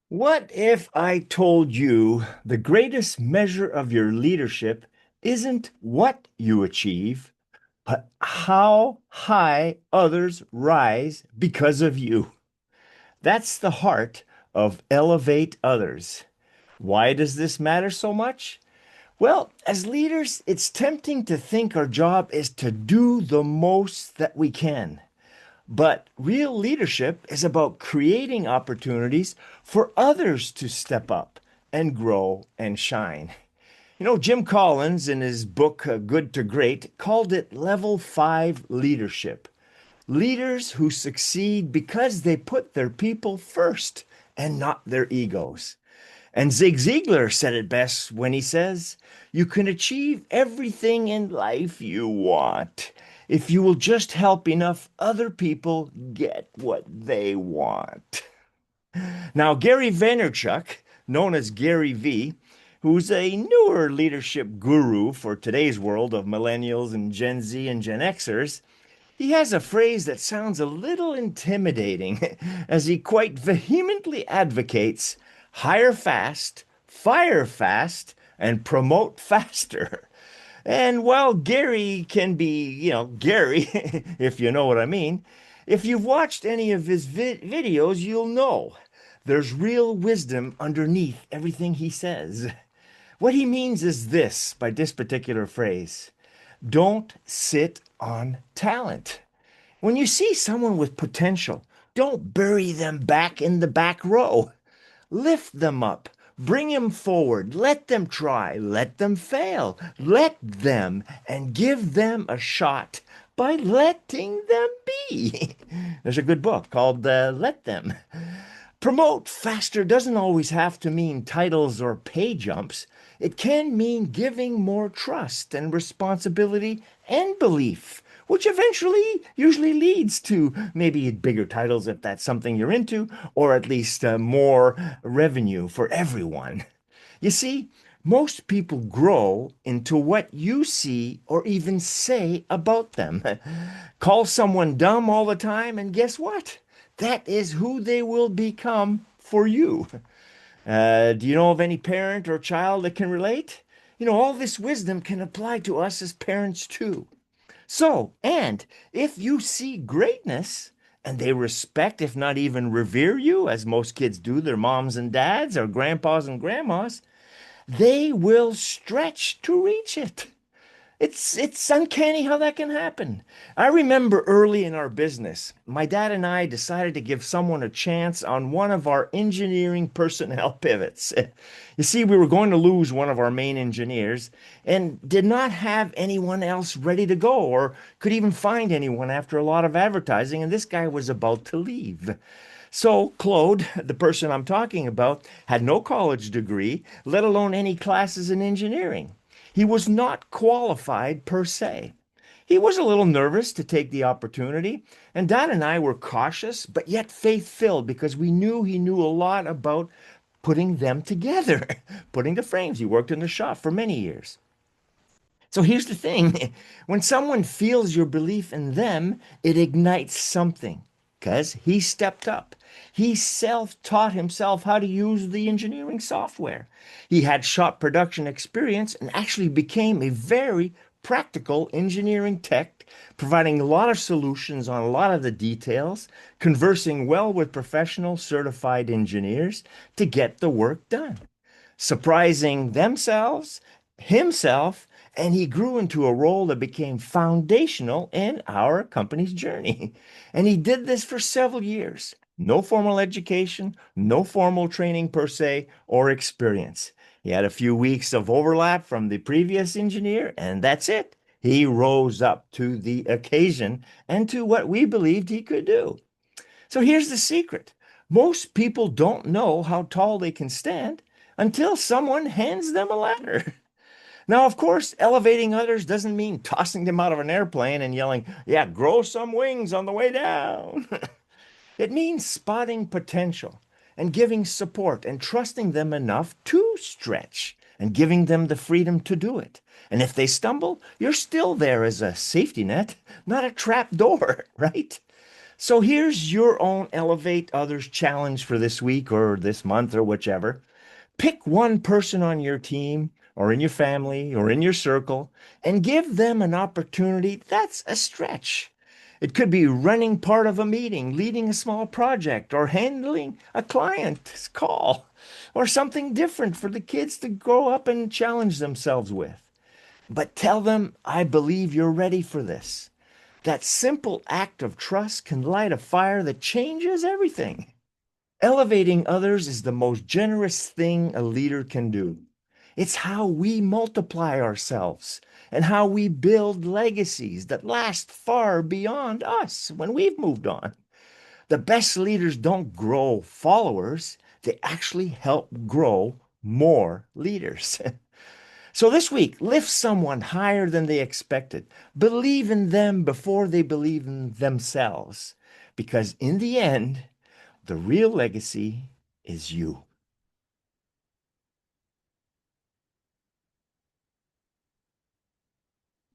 What if I told you the greatest measure of your leadership isn't what you achieve, but how high others rise because of you? That's the heart of Elevate Others. Why does this matter so much? Well, as leaders, it's tempting to think our job is to do the most that we can. But real leadership is about creating opportunities for others to step up and grow and shine. Jim Collins, in his book Good to Great, called it level 5 leadership. Leaders who succeed because they put their people first and not their egos. And Zig Ziglar said it best when he says, "You can achieve everything in life you want if you will just help enough other people get what they want." Now, Gary Vaynerchuk, known as Gary Vee, who's a newer leadership guru for today's world of millennials and Gen Z and Gen Xers, he has a phrase that sounds a little intimidating as he quite vehemently advocates hire fast, fire fast, and promote faster. And while Gary can be, Gary, if you know what I mean, if you've watched any of his videos, you'll know there's real wisdom underneath everything he says. What he means is this by this particular phrase: don't sit on talent. When you see someone with potential, don't bury them back in the back row. Lift them up, bring them forward, let them try, let them fail, let them, and give them a shot by letting them be. There's a good book called Let Them. Promote faster doesn't always have to mean titles or pay jumps. It can mean giving more trust and responsibility and belief, which eventually usually leads to maybe bigger titles if that's something you're into, or at least more revenue for everyone. You see, most people grow into what you see or even say about them. Call someone dumb all the time, and guess what? That is who they will become for you. Do you know of any parent or child that can relate? All this wisdom can apply to us as parents too. So, and if you see greatness and they respect, if not even revere you, as most kids do their moms and dads or grandpas and grandmas, they will stretch to reach it. It's uncanny how that can happen. I remember early in our business, my dad and I decided to give someone a chance on one of our engineering personnel pivots. You see, we were going to lose one of our main engineers and did not have anyone else ready to go or could even find anyone after a lot of advertising, and this guy was about to leave. So Claude, the person I'm talking about, had no college degree, let alone any classes in engineering. He was not qualified per se. He was a little nervous to take the opportunity, and Dad and I were cautious, but yet faith-filled because we knew he knew a lot about putting them together, putting the frames. He worked in the shop for many years. So here's the thing. When someone feels your belief in them, it ignites something because he stepped up. He self-taught himself how to use the engineering software. He had shop production experience and actually became a very practical engineering tech, providing a lot of solutions on a lot of the details, conversing well with professional certified engineers to get the work done, surprising themselves, himself, and he grew into a role that became foundational in our company's journey. And he did this for several years. No formal education, no formal training per se, or experience. He had a few weeks of overlap from the previous engineer, and that's it. He rose up to the occasion and to what we believed he could do. So here's the secret. Most people don't know how tall they can stand until someone hands them a ladder. Now, of course, elevating others doesn't mean tossing them out of an airplane and yelling, yeah, grow some wings on the way down. It means spotting potential and giving support and trusting them enough to stretch and giving them the freedom to do it. And if they stumble, you're still there as a safety net, not a trap door, right? So here's your own Elevate Others challenge for this week or this month or whichever. Pick one person on your team or in your family or in your circle and give them an opportunity that's a stretch. It could be running part of a meeting, leading a small project, or handling a client's call, or something different for the kids to grow up and challenge themselves with. But tell them, I believe you're ready for this. That simple act of trust can light a fire that changes everything. Elevating others is the most generous thing a leader can do. It's how we multiply ourselves and how we build legacies that last far beyond us when we've moved on. The best leaders don't grow followers, they actually help grow more leaders. So this week, lift someone higher than they expected. Believe in them before they believe in themselves. Because in the end, the real legacy is you.